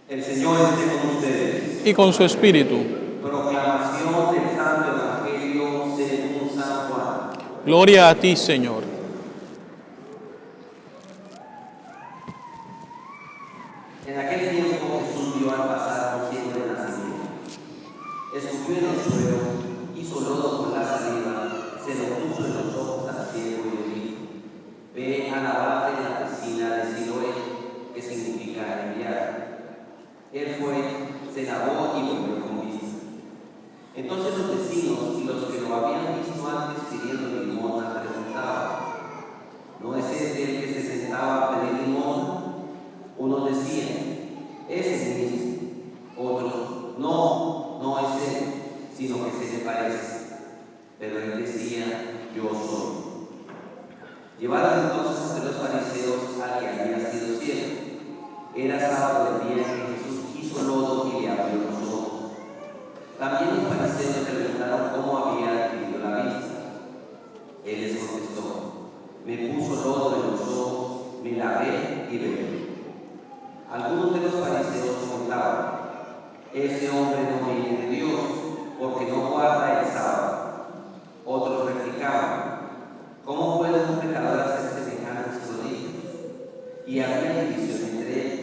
El Señor esté con ustedes. Y con su espíritu. Proclamación del Santo Evangelio según San Juan. Gloria a ti, Señor. En aquel tiempo Jesús vio al pasar un ciego de nacimiento. Escupió en el suelo, hizo lodo con la saliva, se lo puso en los ojos al ciego y le dijo: ve a lavarte en la piscina de Siloé, que significa enviar. Él fue, se lavó y volvió con vista. Entonces los vecinos y los que lo habían visto antes pidiendo limosna preguntaban: ¿no es este el que se sentaba a pedir limosna? Unos decían: ese mismo. Otros: no es él, sino que se le parece. Pero él decía: yo soy. Llevaron entonces ante los fariseos al que había sido ciego. Era sábado del día en que Jesús hizo lodo y le abrió los ojos. También los fariseos le preguntaron cómo había adquirido la vista. Él les contestó: me puso lodo en los ojos, me lavé y bebí. Algunos de los fariseos comentaban: ese hombre no viene de Dios, porque no guarda el sábado. Otros replicaban: ¿cómo puede un pecador hacer semejantes prodigios? Y había división entre ellos.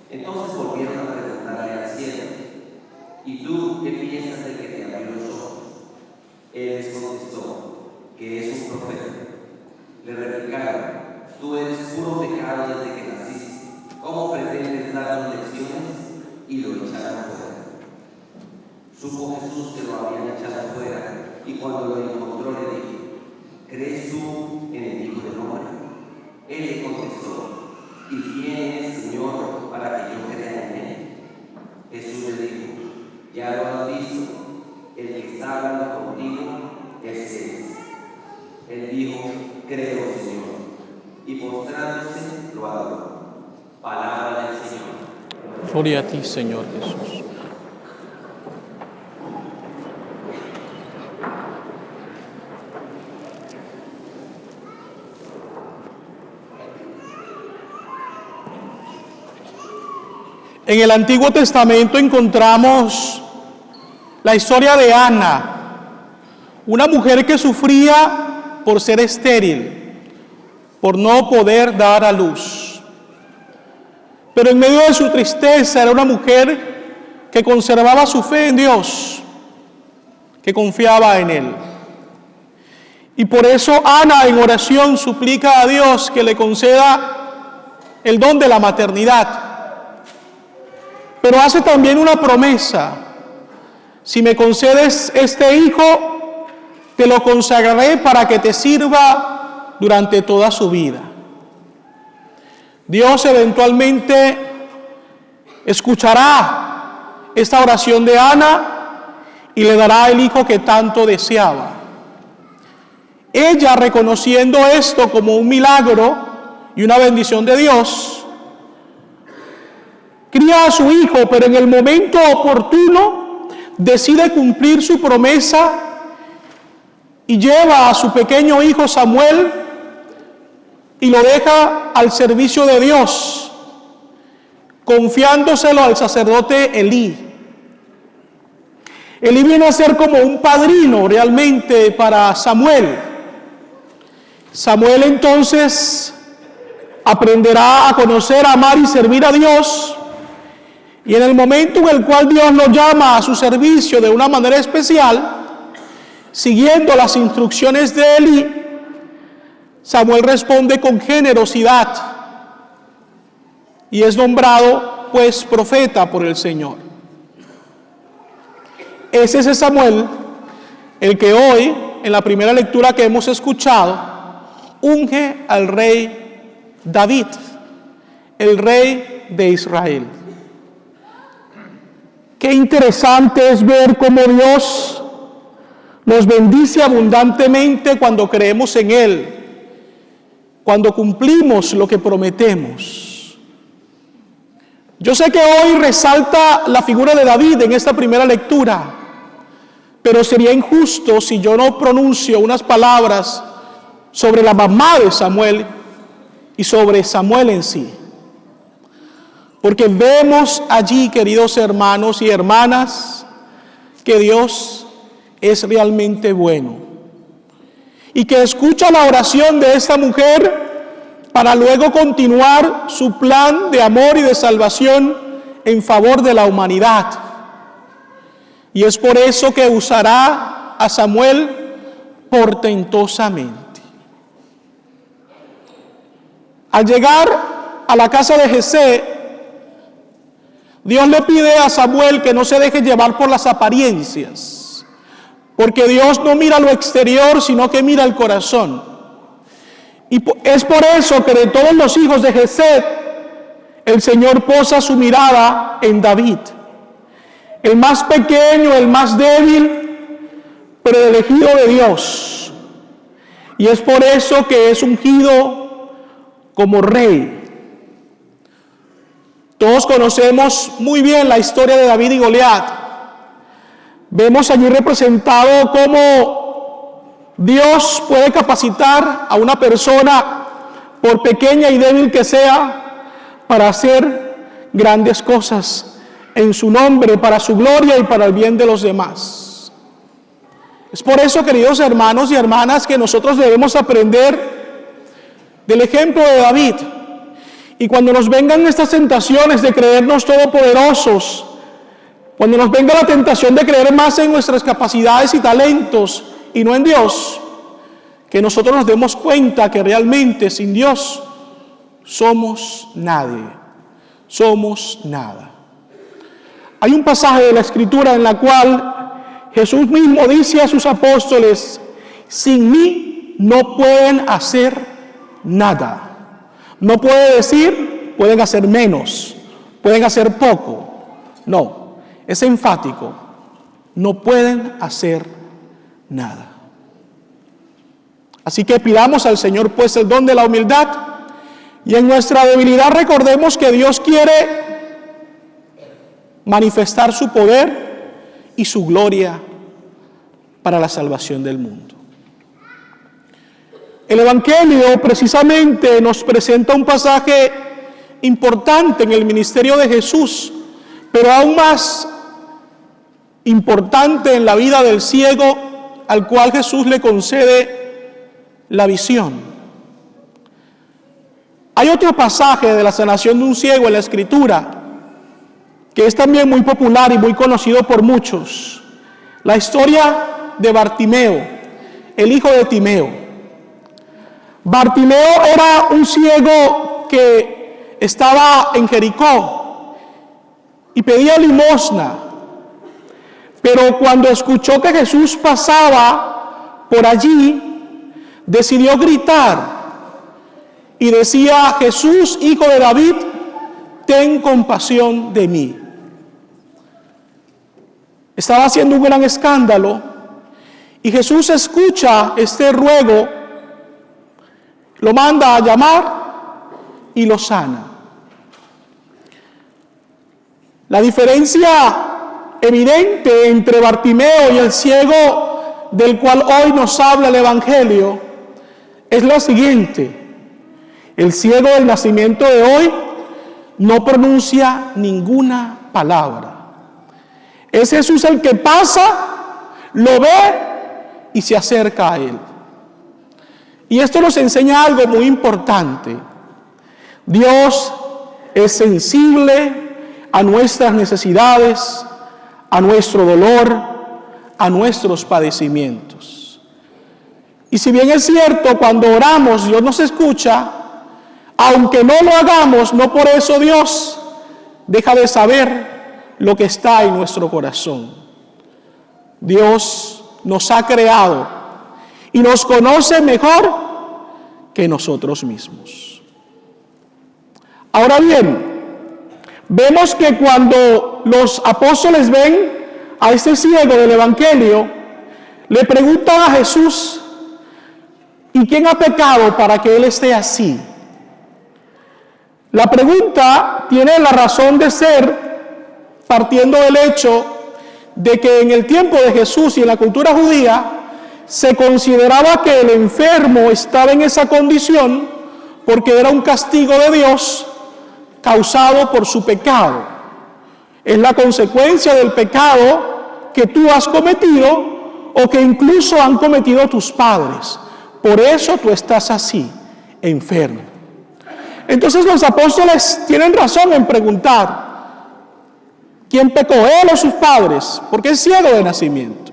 Entonces volvieron a preguntarle al ciego: ¿y tú qué piensas de que te abrió los ojos? Él les contestó: que es un profeta. Le replicaron: tú eres puro pecado desde que naciste. ¿Cómo pretendes darnos lecciones? Y lo echaron fuera. Supo Jesús que lo habían echado fuera, y cuando lo encontró le dijo: ¿crees tú en el Hijo del Hombre? Él le contestó: ¿y quién es, Señor, para que yo crea en él? Jesús le dijo: ya lo has visto, el que está hablando contigo es él. Él dijo: creo, Señor, y postrándose lo adoró. Palabra del Señor. Gloria a ti, Señor Jesús. En el Antiguo Testamento encontramos la historia de Ana, una mujer que sufría por ser estéril, por no poder dar a luz. Pero en medio de su tristeza era una mujer que conservaba su fe en Dios, que confiaba en Él. Y por eso Ana en oración suplica a Dios que le conceda el don de la maternidad. Pero hace también una promesa: si me concedes este hijo, te lo consagraré para que te sirva durante toda su vida. Dios eventualmente escuchará esta oración de Ana y le dará el hijo que tanto deseaba. Ella, reconociendo esto como un milagro y una bendición de Dios, cría a su hijo, pero en el momento oportuno decide cumplir su promesa y lleva a su pequeño hijo Samuel y lo deja al servicio de Dios, confiándoselo al sacerdote Elí. Elí viene a ser como un padrino realmente para Samuel. Samuel entonces aprenderá a conocer, a amar y servir a Dios. Y en el momento en el cual Dios lo llama a su servicio de una manera especial, siguiendo las instrucciones de Elí, Samuel responde con generosidad y es nombrado pues profeta por el Señor. Es ese Samuel el que hoy, en la primera lectura que hemos escuchado, unge al rey David, el rey de Israel. Qué interesante es ver cómo Dios nos bendice abundantemente cuando creemos en Él, cuando cumplimos lo que prometemos. Yo sé que hoy resalta la figura de David en esta primera lectura, pero sería injusto si yo no pronuncio unas palabras sobre la mamá de Samuel y sobre Samuel en sí. Porque vemos allí, queridos hermanos y hermanas, que Dios es realmente bueno. Y que escucha la oración de esta mujer para luego continuar su plan de amor y de salvación en favor de la humanidad. Y es por eso que usará a Samuel portentosamente. Al llegar a la casa de Jesé, Dios le pide a Samuel que no se deje llevar por las apariencias, porque Dios no mira lo exterior, sino que mira el corazón. Y es por eso que de todos los hijos de Jesé, el Señor posa su mirada en David, el más pequeño, el más débil, pero elegido de Dios. Y es por eso que es ungido como rey. Todos conocemos muy bien la historia de David y Goliat. Vemos allí representado cómo Dios puede capacitar a una persona, por pequeña y débil que sea, para hacer grandes cosas en su nombre, para su gloria y para el bien de los demás. Es por eso, queridos hermanos y hermanas, que nosotros debemos aprender del ejemplo de David. Y cuando nos vengan estas tentaciones de creernos todopoderosos, cuando nos venga la tentación de creer más en nuestras capacidades y talentos y no en Dios, que nosotros nos demos cuenta que realmente sin Dios somos nadie, somos nada. Hay un pasaje de la Escritura en la cual Jesús mismo dice a sus apóstoles: sin mí no pueden hacer nada. No puede decir, pueden hacer menos, pueden hacer poco. No, es enfático. No pueden hacer nada. Así que pidamos al Señor pues el don de la humildad, y en nuestra debilidad recordemos que Dios quiere manifestar su poder y su gloria para la salvación del mundo. El Evangelio precisamente nos presenta un pasaje importante en el ministerio de Jesús, pero aún más importante en la vida del ciego al cual Jesús le concede la visión. Hay otro pasaje de la sanación de un ciego en la Escritura que es también muy popular y muy conocido por muchos. La historia de Bartimeo, el hijo de Timeo. Bartimeo era un ciego que estaba en Jericó y pedía limosna, pero cuando escuchó que Jesús pasaba por allí, decidió gritar y decía: Jesús, hijo de David, ten compasión de mí. Estaba haciendo un gran escándalo y Jesús escucha este ruego, lo manda a llamar y lo sana. La diferencia evidente entre Bartimeo y el ciego del cual hoy nos habla el Evangelio es la siguiente: el ciego del nacimiento de hoy no pronuncia ninguna palabra. Es Jesús el que pasa, lo ve y se acerca a él. Y esto nos enseña algo muy importante. Dios es sensible a nuestras necesidades, a nuestro dolor, a nuestros padecimientos. Y si bien es cierto, cuando oramos Dios nos escucha, aunque no lo hagamos, no por eso Dios deja de saber lo que está en nuestro corazón. Dios nos ha creado y nos conoce mejor que nosotros mismos. Ahora bien, vemos que cuando los apóstoles ven a este ciego del Evangelio, le preguntan a Jesús: ¿y quién ha pecado para que él esté así? La pregunta tiene la razón de ser partiendo del hecho de que en el tiempo de Jesús y en la cultura judía se consideraba que el enfermo estaba en esa condición porque era un castigo de Dios causado por su pecado. Es la consecuencia del pecado que tú has cometido o que incluso han cometido tus padres. Por eso tú estás así, enfermo. Entonces los apóstoles tienen razón en preguntar, ¿quién pecó, él o sus padres? Porque es ciego de nacimiento.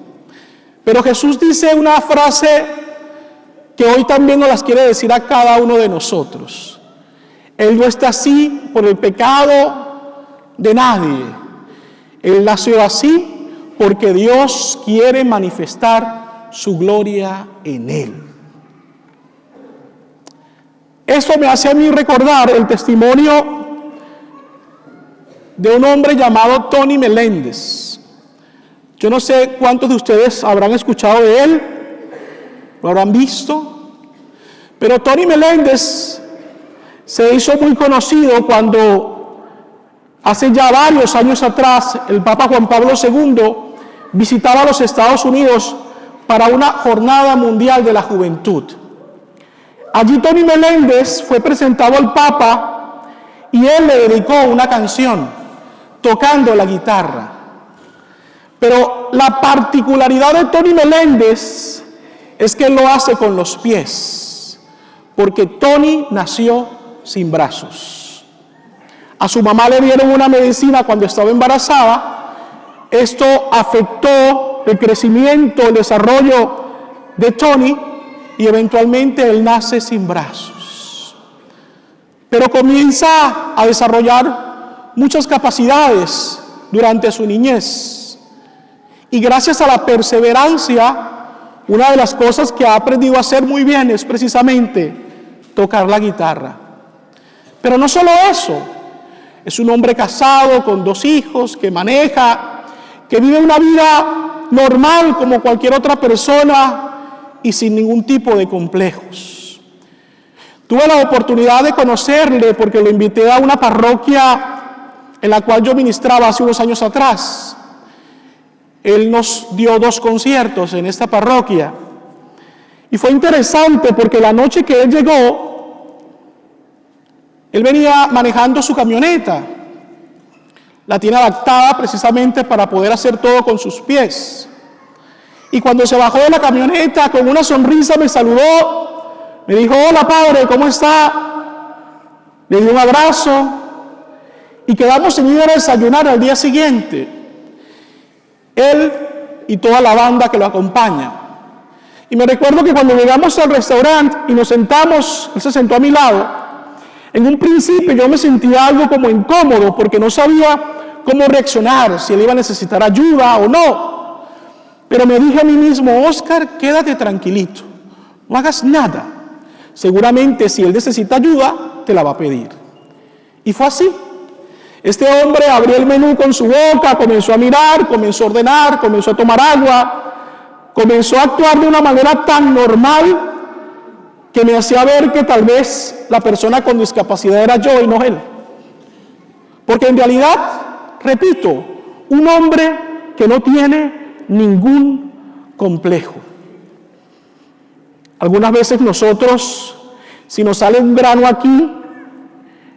Pero Jesús dice una frase que hoy también nos las quiere decir a cada uno de nosotros. Él no está así por el pecado de nadie. Él nació así porque Dios quiere manifestar su gloria en él. Esto me hace a mí recordar el testimonio de un hombre llamado Tony Meléndez. Yo no sé cuántos de ustedes habrán escuchado de él, lo habrán visto, pero Tony Meléndez se hizo muy conocido cuando hace ya varios años atrás el Papa Juan Pablo II visitaba los Estados Unidos para una jornada mundial de la juventud. Allí Tony Meléndez fue presentado al Papa y él le dedicó una canción tocando la guitarra. Pero la particularidad de Tony Meléndez es que él lo hace con los pies, porque Tony nació sin brazos. A su mamá le dieron una medicina cuando estaba embarazada. Esto afectó el crecimiento, el desarrollo de Tony y eventualmente él nace sin brazos. Pero comienza a desarrollar muchas capacidades durante su niñez. Y gracias a la perseverancia, una de las cosas que ha aprendido a hacer muy bien es precisamente tocar la guitarra. Pero no solo eso, es un hombre casado con 2 hijos, que maneja, que vive una vida normal como cualquier otra persona y sin ningún tipo de complejos. Tuve la oportunidad de conocerle porque lo invité a una parroquia en la cual yo ministraba hace unos años atrás. Él nos dio 2 conciertos en esta parroquia. Y fue interesante porque la noche que él llegó, él venía manejando su camioneta. La tiene adaptada precisamente para poder hacer todo con sus pies. Y cuando se bajó de la camioneta, con una sonrisa me saludó, me dijo, hola padre, ¿cómo está? Le di un abrazo y quedamos en ir a desayunar al día siguiente. Él y toda la banda que lo acompaña. Y me recuerdo que cuando llegamos al restaurante y nos sentamos, él se sentó a mi lado, en un principio yo me sentía algo como incómodo porque no sabía cómo reaccionar, si él iba a necesitar ayuda o no. Pero me dije a mí mismo, Oscar, quédate tranquilito, no hagas nada. Seguramente si él necesita ayuda, te la va a pedir. Y fue así. Este hombre abrió el menú con su boca, comenzó a mirar, comenzó a ordenar, comenzó a tomar agua, comenzó a actuar de una manera tan normal que me hacía ver que tal vez la persona con discapacidad era yo y no él. Porque en realidad, repito, un hombre que no tiene ningún complejo. Algunas veces nosotros, si nos sale un grano aquí,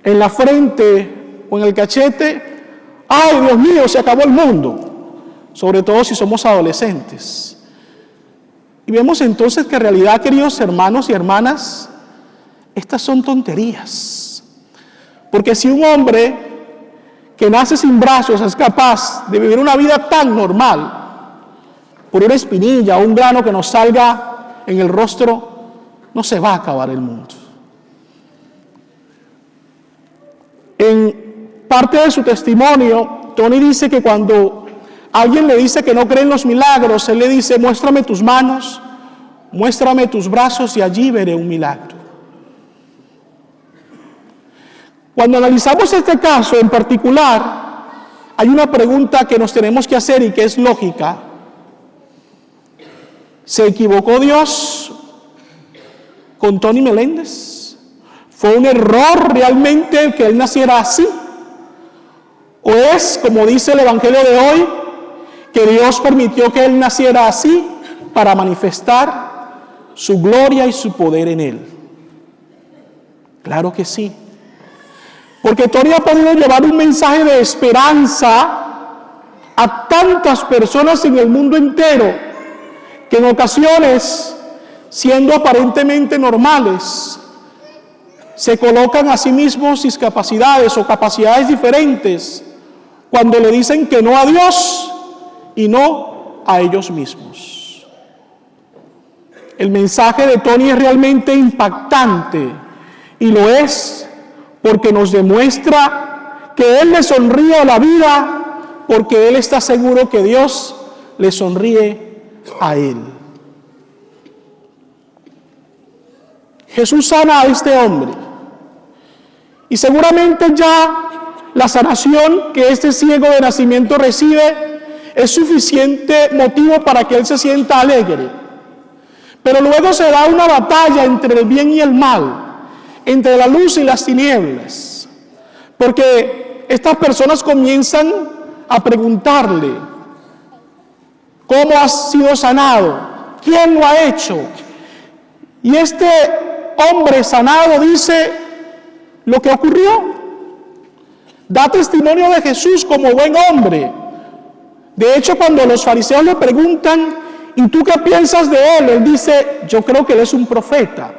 en la frente o en el cachete, ¡ay, Dios mío, se acabó el mundo! Sobre todo si somos adolescentes. Y vemos entonces que en realidad, queridos hermanos y hermanas, estas son tonterías. Porque si un hombre que nace sin brazos es capaz de vivir una vida tan normal, por una espinilla o un grano que nos salga en el rostro, no se va a acabar el mundo. En parte de su testimonio, Tony dice que cuando alguien le dice que no cree en los milagros, él le dice, muéstrame tus manos, muéstrame tus brazos y allí veré un milagro. Cuando analizamos este caso en particular, hay una pregunta que nos tenemos que hacer y que es lógica. ¿Se equivocó Dios con Tony Meléndez? ¿Fue un error realmente que él naciera así? ¿O es, como dice el Evangelio de hoy, que Dios permitió que él naciera así para manifestar su gloria y su poder en él? Claro que sí. Porque Tony ha podido llevar un mensaje de esperanza a tantas personas en el mundo entero, que en ocasiones, siendo aparentemente normales, se colocan a sí mismos discapacidades o capacidades diferentes cuando le dicen que no a Dios y no a ellos mismos. El mensaje de Tony es realmente impactante y lo es porque nos demuestra que Él le sonríe a la vida porque Él está seguro que Dios le sonríe a Él. Jesús sana a este hombre y seguramente ya la sanación que este ciego de nacimiento recibe es suficiente motivo para que él se sienta alegre. Pero luego se da una batalla entre el bien y el mal, entre la luz y las tinieblas, porque estas personas comienzan a preguntarle: ¿cómo has sido sanado? ¿Quién lo ha hecho? Y este hombre sanado dice lo que ocurrió. Da testimonio de Jesús como buen hombre. De hecho, cuando los fariseos le preguntan: ¿y tú qué piensas de él?, él dice: yo creo que él es un profeta.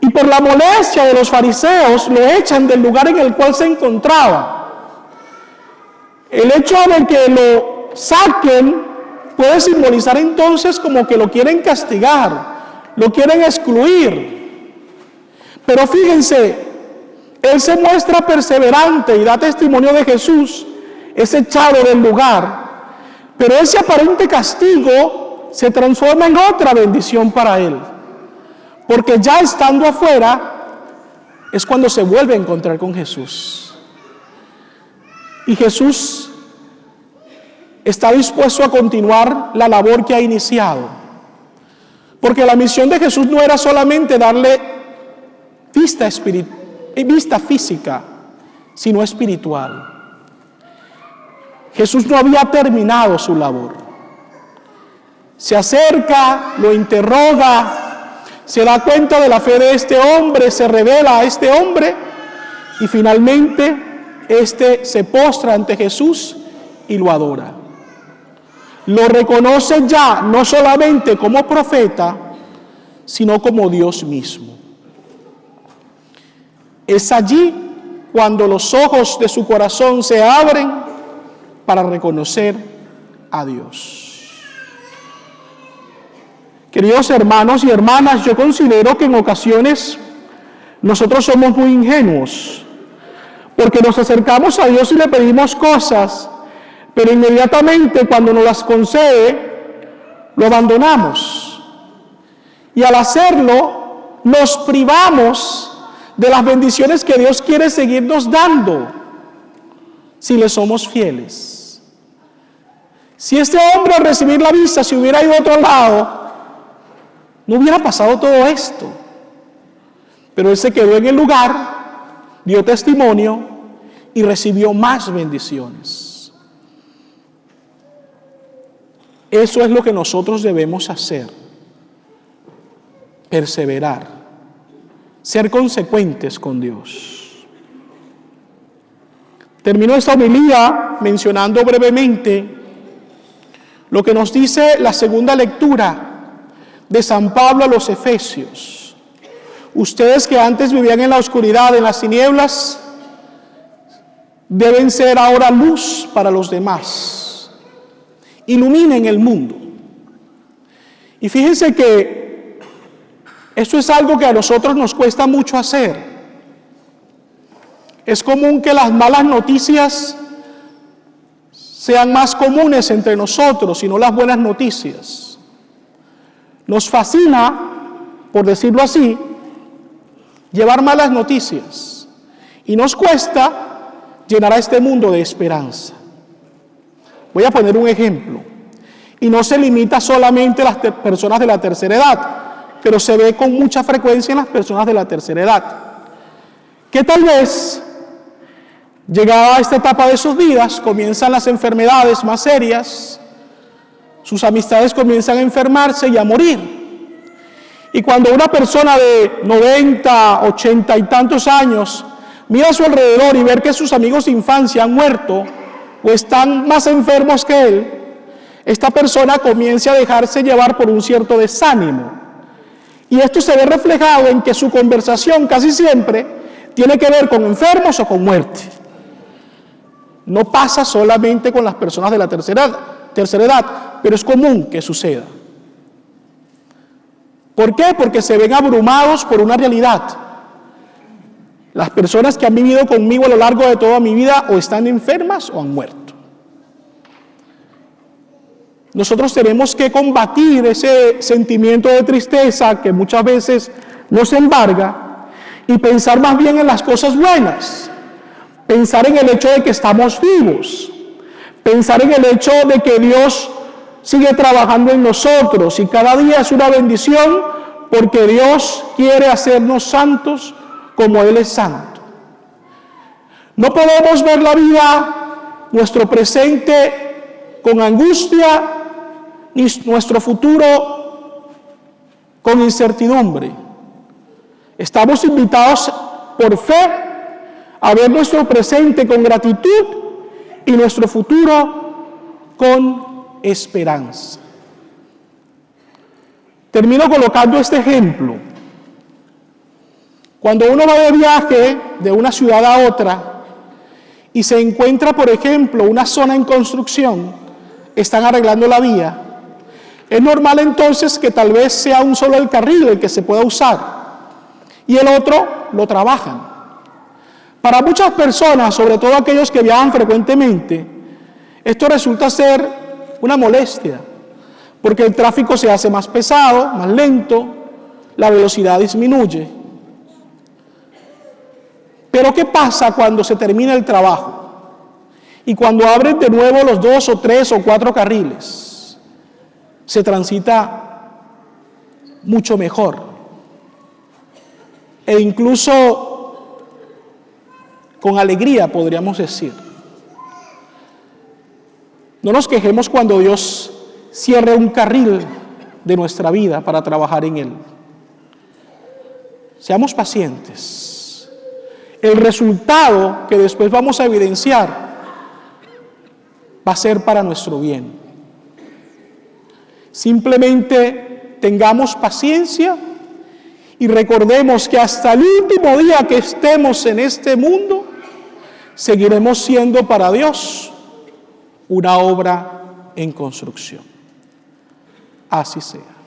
Y por la molestia de los fariseos lo echan del lugar en el cual se encontraba. El hecho de que lo saquen puede simbolizar entonces como que lo quieren castigar, lo quieren excluir. Pero fíjense, él se muestra perseverante y da testimonio de Jesús, es echado del lugar, pero ese aparente castigo se transforma en otra bendición para él, porque ya estando afuera es cuando se vuelve a encontrar con Jesús. Y Jesús está dispuesto a continuar la labor que ha iniciado, porque la misión de Jesús no era solamente darle vista física, sino espiritual. Jesús no había terminado su labor. Se acerca, lo interroga, se da cuenta de la fe de este hombre, se revela a este hombre y finalmente este se postra ante Jesús y lo adora. Lo reconoce ya no solamente como profeta, sino como Dios mismo. Es allí cuando los ojos de su corazón se abren para reconocer a Dios. Queridos hermanos y hermanas, yo considero que en ocasiones nosotros somos muy ingenuos, porque nos acercamos a Dios y le pedimos cosas, pero inmediatamente cuando nos las concede, lo abandonamos. Y al hacerlo, nos privamos de las bendiciones que Dios quiere seguirnos dando, si le somos fieles. Si este hombre al recibir la vista se hubiera ido a otro lado, no hubiera pasado todo esto. Pero él se quedó en el lugar, dio testimonio y recibió más bendiciones. Eso es lo que nosotros debemos hacer: perseverar, ser consecuentes con Dios. Termino esta homilía mencionando brevemente lo que nos dice la segunda lectura de San Pablo a los Efesios. Ustedes que antes vivían en la oscuridad, en las tinieblas, deben ser ahora luz para los demás. Iluminen el mundo. Y fíjense que esto es algo que a nosotros nos cuesta mucho hacer. Es común que las malas noticias sean más comunes entre nosotros y no las buenas noticias. Nos fascina, por decirlo así, llevar malas noticias y nos cuesta llenar a este mundo de esperanza. Voy a poner un ejemplo, y no se limita solamente a las personas de la tercera edad, pero se ve con mucha frecuencia en las personas de la tercera edad, que tal vez, llegada a esta etapa de sus vidas, comienzan las enfermedades más serias, sus amistades comienzan a enfermarse y a morir. Y cuando una persona de 90, 80 y tantos años mira a su alrededor y ve que sus amigos de infancia han muerto o están más enfermos que él, esta persona comienza a dejarse llevar por un cierto desánimo. Y esto se ve reflejado en que su conversación casi siempre tiene que ver con enfermos o con muerte. No pasa solamente con las personas de la tercera edad, pero es común que suceda. ¿Por qué? Porque se ven abrumados por una realidad. Las personas que han vivido conmigo a lo largo de toda mi vida o están enfermas o han muerto. Nosotros tenemos que combatir ese sentimiento de tristeza que muchas veces nos embarga y pensar más bien en las cosas buenas. Pensar en el hecho de que estamos vivos. Pensar en el hecho de que Dios sigue trabajando en nosotros y cada día es una bendición porque Dios quiere hacernos santos como Él es santo. No podemos ver la vida, nuestro presente, con angustia, ni nuestro futuro con incertidumbre. Estamos invitados por fe a ver nuestro presente con gratitud y nuestro futuro con esperanza. Termino colocando este ejemplo. Cuando uno va de viaje de una ciudad a otra y se encuentra, por ejemplo, una zona en construcción, están arreglando la vía, es normal entonces que tal vez sea un solo el carril el que se pueda usar y el otro lo trabajan. Para muchas personas, sobre todo aquellos que viajan frecuentemente, esto resulta ser una molestia, porque el tráfico se hace más pesado, más lento, la velocidad disminuye. Pero ¿qué pasa cuando se termina el trabajo? Y cuando abren de nuevo los 2 o 3 o 4 carriles, se transita mucho mejor. E incluso con alegría, podríamos decir. No nos quejemos cuando Dios cierre un carril de nuestra vida para trabajar en Él. Seamos pacientes. El resultado que después vamos a evidenciar va a ser para nuestro bien. Simplemente tengamos paciencia y recordemos que hasta el último día que estemos en este mundo, seguiremos siendo para Dios una obra en construcción. Así sea.